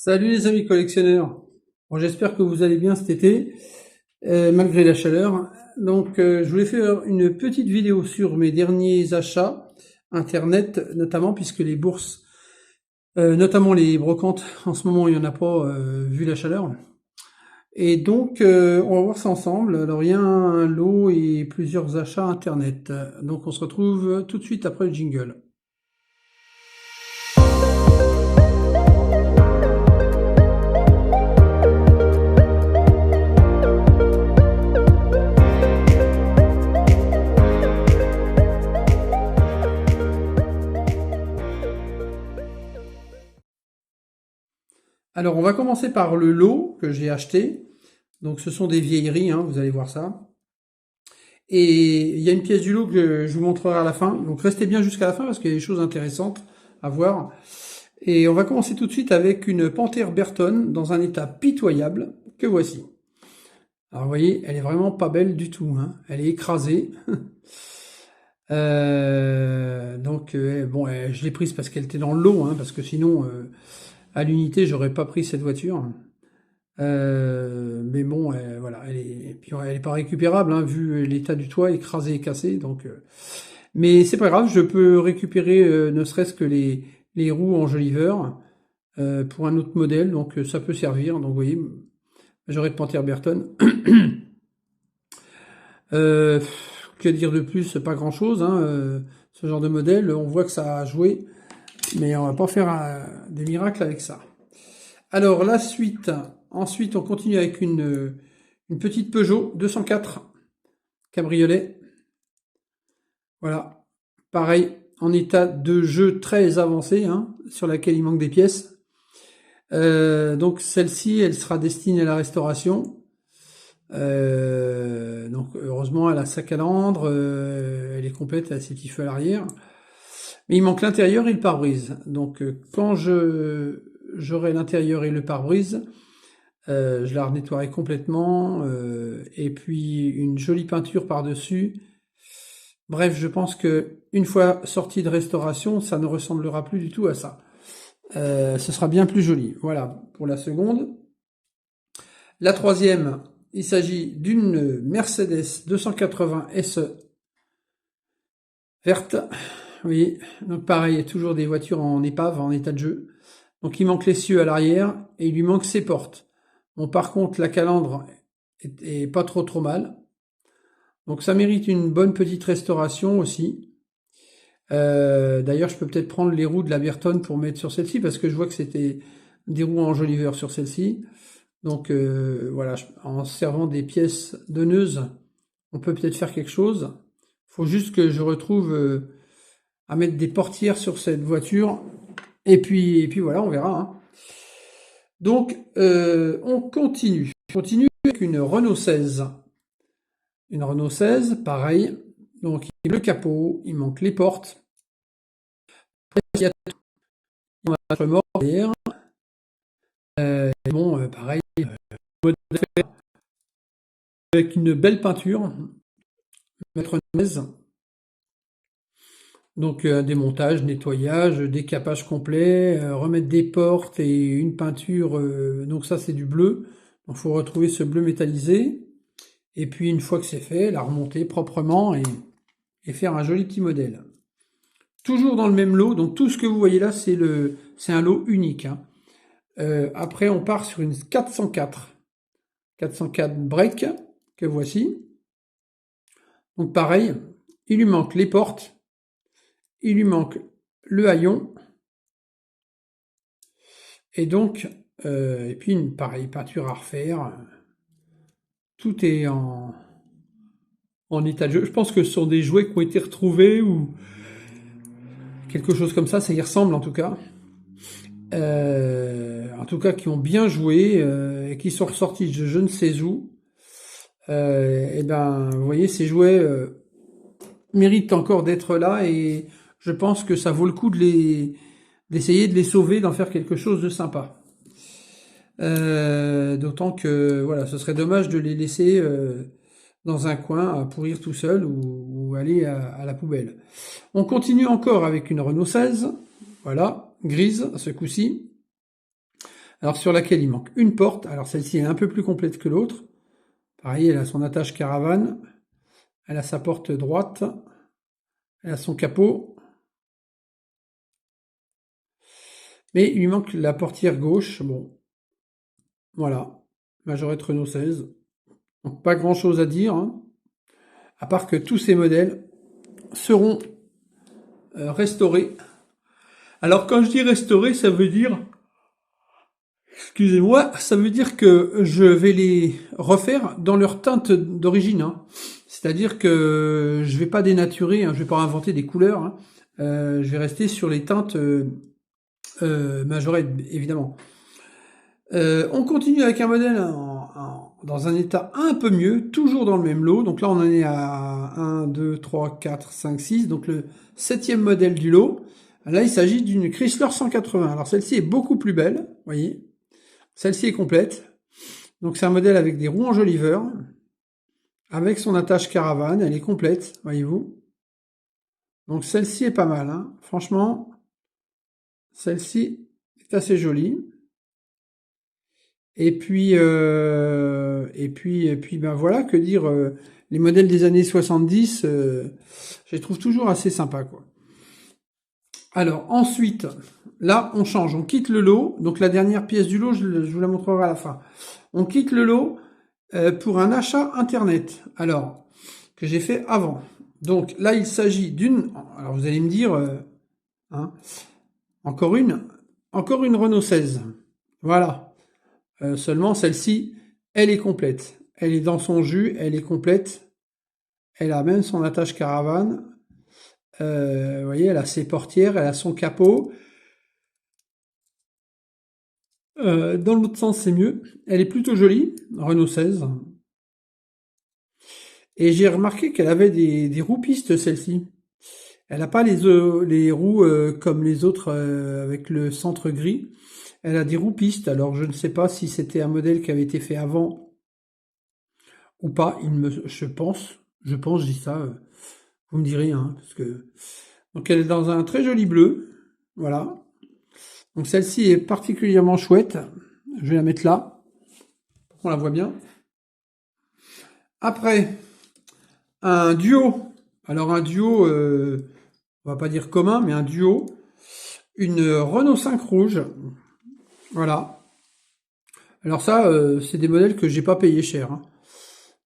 Salut les amis collectionneurs. Bon, j'espère que vous allez bien cet été, malgré la chaleur. Donc, je voulais faire une petite vidéo sur mes derniers achats internet, notamment puisque les bourses, notamment les brocantes, en ce moment il n'y en a pas vu la chaleur. Et donc, on va voir ça ensemble. Alors, il y a un lot et plusieurs achats internet. Donc, on se retrouve tout de suite après le jingle. Alors, on va commencer par le lot que j'ai acheté. Donc, ce sont des vieilleries, hein, vous allez voir ça. Et il y a une pièce du lot que je vous montrerai à la fin. Donc, restez bien jusqu'à la fin parce qu'il y a des choses intéressantes à voir. Et on va commencer tout de suite avec une Panthère Berton dans un état pitoyable que voici. Alors, vous voyez, elle est vraiment pas belle du tout, hein. Elle est écrasée. Bon, je l'ai prise parce qu'elle était dans le lot, hein, parce que sinon, à l'unité, j'aurais pas pris cette voiture. Mais bon, voilà, elle est pas récupérable, hein, vu l'état du toit écrasé et cassé. Donc, mais c'est pas grave, je peux récupérer ne serait-ce que les roues enjoliveurs pour un autre modèle, donc ça peut servir. Donc, vous voyez, j'aurai de Panther Berton. Euh, que dire de plus? Pas grand-chose, hein, ce genre de modèle. On voit que ça a joué, mais on va pas faire des miracles avec ça. Alors, la suite. Ensuite, on continue avec une petite Peugeot 204 cabriolet. Voilà. Pareil, en état de jeu très avancé, hein, sur laquelle il manque des pièces. Donc, celle-ci, elle sera destinée à la restauration. Donc, heureusement, elle a sa calandre, elle est complète, elle a ses petits feux à l'arrière. Mais il manque l'intérieur et le pare-brise. Donc, quand j'aurai l'intérieur et le pare-brise, je la nettoierai complètement, et puis une jolie peinture par-dessus. Bref, je pense que une fois sorti de restauration, ça ne ressemblera plus du tout à ça. Ce sera bien plus joli. Voilà pour la seconde. La troisième, il s'agit d'une Mercedes 280 SE verte. Oui, donc pareil, toujours des voitures en épave, en état de jeu. Donc il manque l'essieu à l'arrière et il lui manque ses portes. Bon, par contre, la calandre est pas trop mal. Donc ça mérite une bonne petite restauration aussi. D'ailleurs, je peux peut-être prendre les roues de la Berton pour mettre sur celle-ci, parce que je vois que c'était des roues enjoliveurs sur celle-ci. Donc voilà, en servant des pièces donneuses, on peut peut-être faire quelque chose. Il faut juste que je retrouve à mettre des portières sur cette voiture. Et puis voilà, on verra, hein. Donc, on continue. On continue avec une Renault 16. Une Renault 16, pareil. Donc, il manque le capot, il manque les portes. Il y a tout. Il manque le mort derrière. Bon, pareil, avec une belle peinture, mettre une aise. Donc, démontage, nettoyage, décapage complet, remettre des portes et une peinture. Donc, ça, c'est du bleu. Donc, il faut retrouver ce bleu métallisé. Et puis, une fois que c'est fait, la remonter proprement et faire un joli petit modèle. Toujours dans le même lot, donc tout ce que vous voyez là, c'est un lot unique, hein. Après, on part sur une 404 break, que voici. Donc pareil, il lui manque les portes, il lui manque le haillon, et donc, et puis une pareille peinture à refaire. Tout est en état de jeu. Je pense que ce sont des jouets qui ont été retrouvés ou quelque chose comme ça y ressemble en tout cas. En tout cas qui ont bien joué et qui sont ressortis de je ne sais où. Et ben, vous voyez, ces jouets méritent encore d'être là et je pense que ça vaut le coup d'essayer de les sauver, d'en faire quelque chose de sympa. D'autant que voilà, ce serait dommage de les laisser dans un coin à pourrir tout seul ou aller à la poubelle. On continue encore avec une Renault 16, voilà, grise ce coup-ci. Alors sur laquelle il manque une porte. Alors celle-ci est un peu plus complète que l'autre. Pareil, elle a son attache caravane. Elle a sa porte droite. Elle a son capot. Mais il lui manque la portière gauche. Bon, voilà. Majorette Renault 16. Donc pas grand-chose à dire, hein, à part que tous ces modèles seront restaurés. Alors quand je dis restaurés, ça veut dire, excusez-moi, ça veut dire que je vais les refaire dans leur teinte d'origine, hein. C'est-à-dire que je vais pas dénaturer, hein, je vais pas inventer des couleurs, hein. Je vais rester sur les teintes Majorette, évidemment. On continue avec un modèle dans un état un peu mieux, toujours dans le même lot. Donc là, on en est à 1, 2, 3, 4, 5, 6. Donc le 7e modèle du lot. Là, il s'agit d'une Chrysler 180. Alors celle-ci est beaucoup plus belle, vous voyez. Celle-ci est complète. Donc c'est un modèle avec des roues enjoliveurs, avec son attache caravane. Elle est complète, voyez-vous. Donc celle-ci est pas mal, hein. Franchement, celle-ci est assez jolie. Et puis, ben voilà, que dire, les modèles des années 70, je les trouve toujours assez sympas, quoi. Alors, ensuite, là, on change, on quitte le lot. Donc, la dernière pièce du lot, je vous la montrerai à la fin. On quitte le lot pour un achat Internet. Alors, que j'ai fait avant. Donc, là, il s'agit d'une... Alors, vous allez me dire, hein, encore une Renault 16. Voilà. Seulement, celle-ci, elle est complète. Elle est dans son jus, elle est complète. Elle a même son attache caravane. Vous voyez, elle a ses portières, elle a son capot. Dans l'autre sens, c'est mieux. Elle est plutôt jolie, Renault 16. Et j'ai remarqué qu'elle avait des roues pistes, celle-ci. Elle n'a pas les roues comme les autres avec le centre gris. Elle a des roues pistes. Alors, je ne sais pas si c'était un modèle qui avait été fait avant ou pas. Je pense, je dis ça. Vous me direz, hein, parce que... Donc elle est dans un très joli bleu, voilà. Donc celle-ci est particulièrement chouette. Je vais la mettre là, pour qu'on la voit bien. Après, un duo. Alors un duo, on va pas dire commun, mais un duo. Une Renault 5 rouge, voilà. Alors ça, c'est des modèles que j'ai pas payé cher, hein.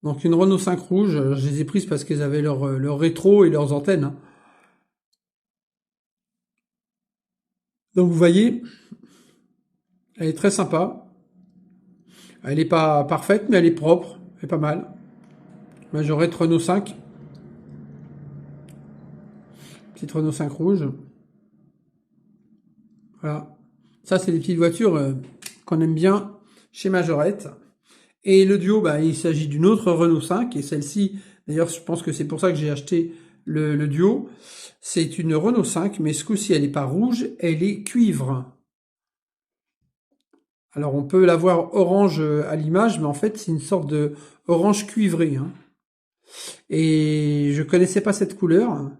Donc une Renault 5 rouge, je les ai prises parce qu'elles avaient leur rétro et leurs antennes, hein. Donc vous voyez, elle est très sympa. Elle n'est pas parfaite, mais elle est propre. Elle est pas mal. Majorette Renault 5. Petite Renault 5 rouge. Voilà. Ça, c'est des petites voitures qu'on aime bien chez Majorette. Et le duo, bah, il s'agit d'une autre Renault 5. Et celle-ci, d'ailleurs, je pense que c'est pour ça que j'ai acheté le duo. C'est une Renault 5, mais ce coup-ci, elle n'est pas rouge, elle est cuivre. Alors, on peut la voir orange à l'image, mais en fait, c'est une sorte de orange cuivré, hein. Et je connaissais pas cette couleur.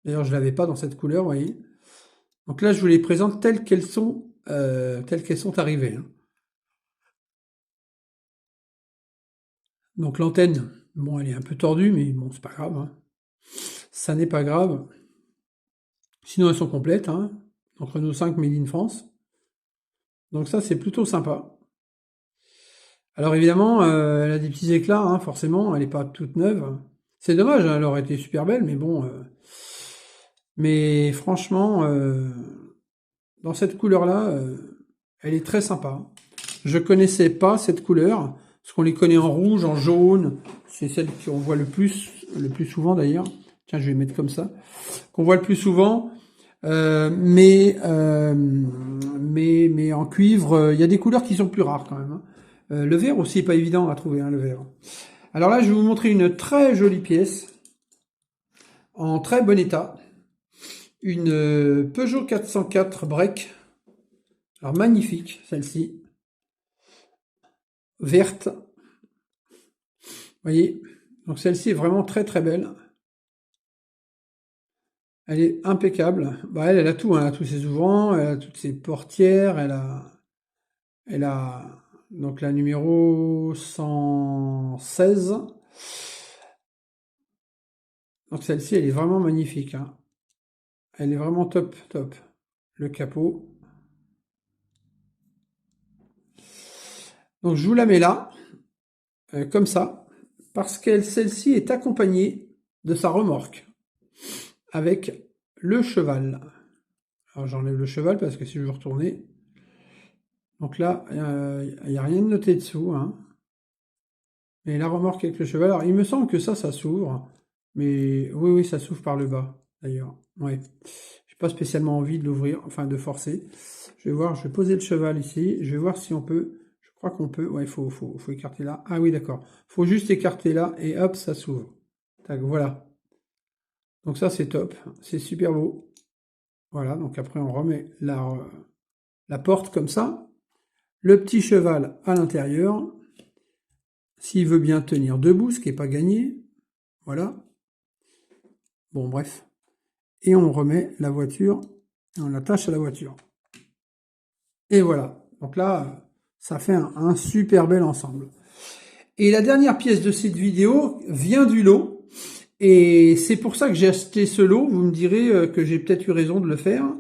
D'ailleurs, je l'avais pas dans cette couleur, vous voyez. Donc là, je vous les présente telles qu'elles sont arrivées, hein. Donc l'antenne, bon, elle est un peu tordue, mais bon, c'est pas grave, hein. Ça n'est pas grave. Sinon, elles sont complètes, hein. Donc Renault 5 Made in France. Donc ça, c'est plutôt sympa. Alors évidemment, elle a des petits éclats, hein, forcément, elle n'est pas toute neuve. C'est dommage, hein, elle aurait été super belle, mais bon. Mais franchement, dans cette couleur-là, elle est très sympa. Je connaissais pas cette couleur, parce qu'on les connaît en rouge, en jaune. C'est celle qu'on voit le plus souvent d'ailleurs. Tiens, je vais mettre comme ça. Qu'on voit le plus souvent. Mais en cuivre, il y a des couleurs qui sont plus rares quand même, hein. Le vert aussi est pas évident à trouver, hein, le vert. Alors là, je vais vous montrer une très jolie pièce, en très bon état. Une Peugeot 404 Break. Alors magnifique, celle-ci. Verte. Vous voyez, donc celle-ci est vraiment très très belle. Elle est impeccable. Bah elle a tout, hein. Elle a tous ses ouvrants, elle a toutes ses portières, Elle a donc la numéro 116. Donc celle-ci, elle est vraiment magnifique, hein. Elle est vraiment top, top. Le capot. Donc je vous la mets là, comme ça, parce que celle-ci est accompagnée de sa remorque, avec le cheval. Alors j'enlève le cheval parce que si je veux retourner... Donc là, il n'y a rien de noté dessous, hein. Et la remorque avec le cheval, alors il me semble que ça s'ouvre. Mais oui, oui, ça s'ouvre par le bas, d'ailleurs. Ouais. J'ai pas spécialement envie de l'ouvrir, enfin de forcer. Je vais voir, je vais poser le cheval ici. Je vais voir si on peut. Je crois qu'on peut. Ouais, il faut écarter là. Ah oui, d'accord. Faut juste écarter là et hop, ça s'ouvre. Tac, voilà. Donc ça, c'est top. C'est super beau. Voilà, donc après, on remet la porte comme ça. Le petit cheval à l'intérieur. S'il veut bien tenir debout, ce qui n'est pas gagné. Voilà. Bon, bref. Et on remet la voiture, et on l'attache à la voiture. Et voilà. Donc là, ça fait un super bel ensemble. Et la dernière pièce de cette vidéo vient du lot. Et c'est pour ça que j'ai acheté ce lot. Vous me direz que j'ai peut-être eu raison de le faire.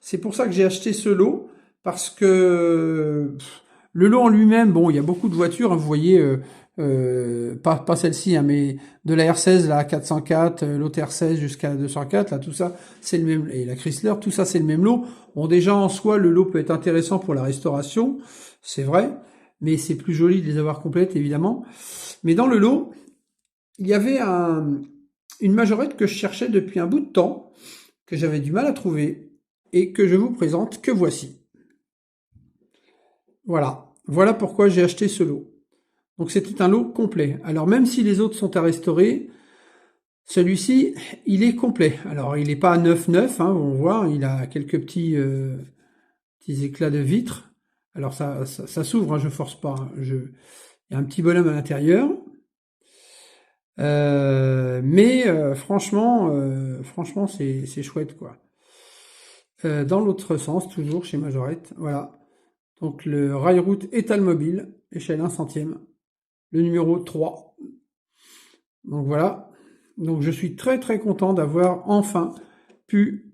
C'est pour ça que j'ai acheté ce lot. Parce que le lot en lui-même, bon, il y a beaucoup de voitures. Hein, vous voyez, pas celle-ci, hein, mais de la R16, la 404, l'autre R16 jusqu'à la 204, là, tout ça, c'est le même, et la Chrysler, tout ça, c'est le même lot. Bon, déjà, en soi, le lot peut être intéressant pour la restauration, c'est vrai, mais c'est plus joli de les avoir complètes, évidemment. Mais dans le lot, il y avait une majorette que je cherchais depuis un bout de temps, que j'avais du mal à trouver, et que je vous présente, que voici. Voilà. Voilà pourquoi j'ai acheté ce lot. Donc c'était un lot complet. Alors même si les autres sont à restaurer, celui-ci, il est complet. Alors il n'est pas neuf, hein, on voit, il a quelques petits éclats de vitre. Alors ça s'ouvre, hein, je force pas. Hein, il y a un petit bonhomme à l'intérieur. Mais franchement, c'est chouette, quoi. Dans l'autre sens, toujours chez Majorette, voilà. Donc le Railroute Étalmobile, échelle 1 centième. Le numéro 3. Donc voilà. Donc je suis très très content d'avoir enfin pu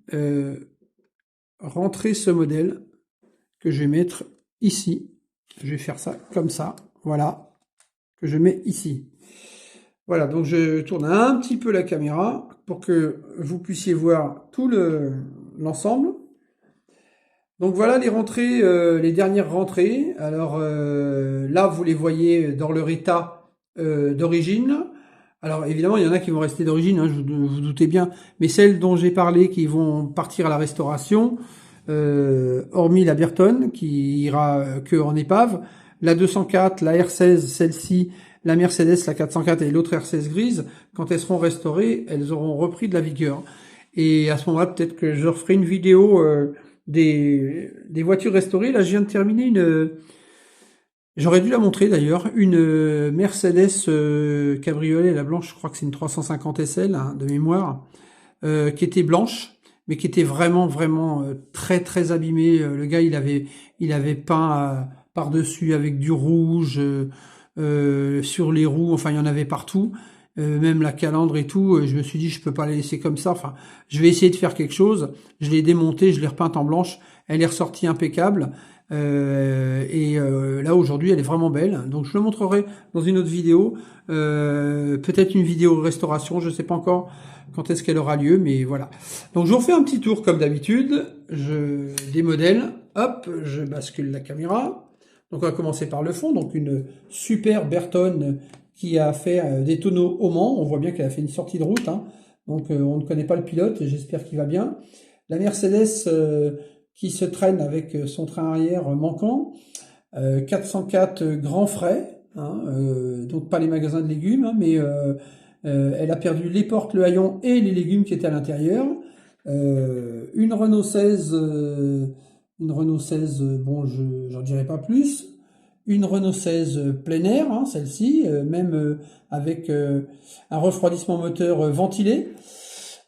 rentrer ce modèle que je vais mettre ici. Je vais faire ça comme ça. Voilà. Que je mets ici. Voilà. Donc je tourne un petit peu la caméra pour que vous puissiez voir tout l'ensemble. Donc voilà les rentrées, les dernières rentrées. Alors là, vous les voyez dans leur état d'origine. Alors évidemment, il y en a qui vont rester d'origine, hein, vous doutez bien, mais celles dont j'ai parlé qui vont partir à la restauration, hormis la Berton qui ira que en épave, la 204, la R16, celle-ci, la Mercedes, la 404 et l'autre R16 grise, quand elles seront restaurées, elles auront repris de la vigueur. Et à ce moment-là, peut-être que je referai une vidéo des voitures restaurées. Là, je viens de terminer une... J'aurais dû la montrer d'ailleurs, une Mercedes cabriolet, la blanche, je crois que c'est une 350 SL hein, de mémoire, qui était blanche, mais qui était vraiment vraiment très très abîmée. Le gars, il avait peint par-dessus avec du rouge sur les roues, enfin il y en avait partout, même la calandre et tout. Je me suis dit, je peux pas la laisser comme ça. Enfin, je vais essayer de faire quelque chose. Je l'ai démontée, je l'ai repeinte en blanche. Elle est ressortie impeccable. Là aujourd'hui elle est vraiment belle, donc je le montrerai dans une autre vidéo, peut-être une vidéo restauration, je sais pas encore quand est-ce qu'elle aura lieu, mais voilà. Donc je vous refais un petit tour comme d'habitude, des modèles, hop, je bascule la caméra. Donc on va commencer par le fond, donc une super Berton qui a fait des tonneaux au Mans, on voit bien qu'elle a fait une sortie de route, hein. Donc on ne connaît pas le pilote, j'espère qu'il va bien. La Mercedes qui se traîne avec son train arrière manquant, 404 grands frais, hein, donc pas les magasins de légumes, hein, mais elle a perdu les portes, le haillon et les légumes qui étaient à l'intérieur. Une Renault 16, bon, j'en dirai pas plus. Une Renault 16 plein air, hein, celle-ci, même avec un refroidissement moteur ventilé.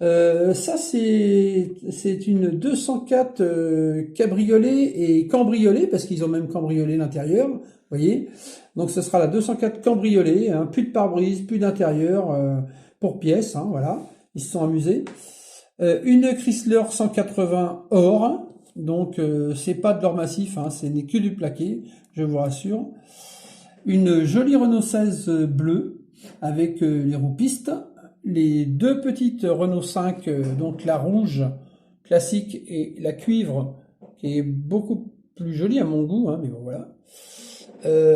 Ça, c'est une 204 cabriolet et cambriolet, parce qu'ils ont même cambriolé l'intérieur, vous voyez. Donc ce sera la 204 cambriolet, hein, plus de pare-brise, plus d'intérieur pour pièces, hein, voilà. Ils se sont amusés. Une Chrysler 180 or, donc c'est pas de l'or massif, hein, ce n'est que du plaqué, je vous rassure. Une jolie Renault 16 bleue avec les roues pistes. Les deux petites Renault 5, donc la rouge classique et la cuivre, qui est beaucoup plus jolie à mon goût, hein, mais bon voilà.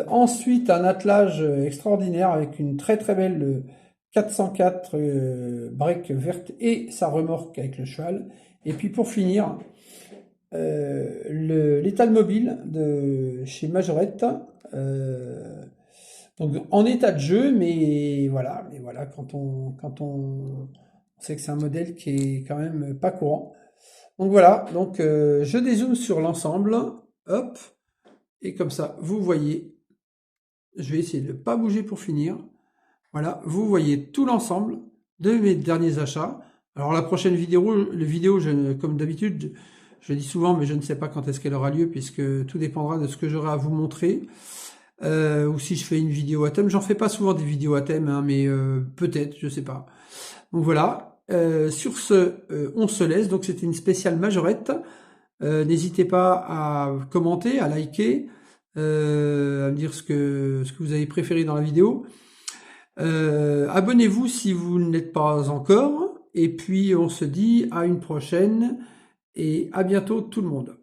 Ensuite, un attelage extraordinaire avec une très très belle 404 break verte et sa remorque avec le cheval. Et puis pour finir, l'étal mobile de chez Majorette. Donc en état de jeu, mais voilà, quand on sait que c'est un modèle qui est quand même pas courant. Donc voilà, donc je dézoome sur l'ensemble, hop, et comme ça, vous voyez, je vais essayer de ne pas bouger pour finir. Voilà, vous voyez tout l'ensemble de mes derniers achats. Alors la prochaine vidéo, comme d'habitude, je dis souvent, mais je ne sais pas quand est-ce qu'elle aura lieu, puisque tout dépendra de ce que j'aurai à vous montrer. Ou si je fais une vidéo à thème. J'en fais pas souvent des vidéos à thème, hein, mais peut-être, je sais pas. Donc voilà. Sur ce, on se laisse. Donc c'était une spéciale Majorette. N'hésitez pas à commenter, à liker, à me dire ce que vous avez préféré dans la vidéo. Abonnez-vous si vous ne l'êtes pas encore. Et puis on se dit à une prochaine et à bientôt tout le monde.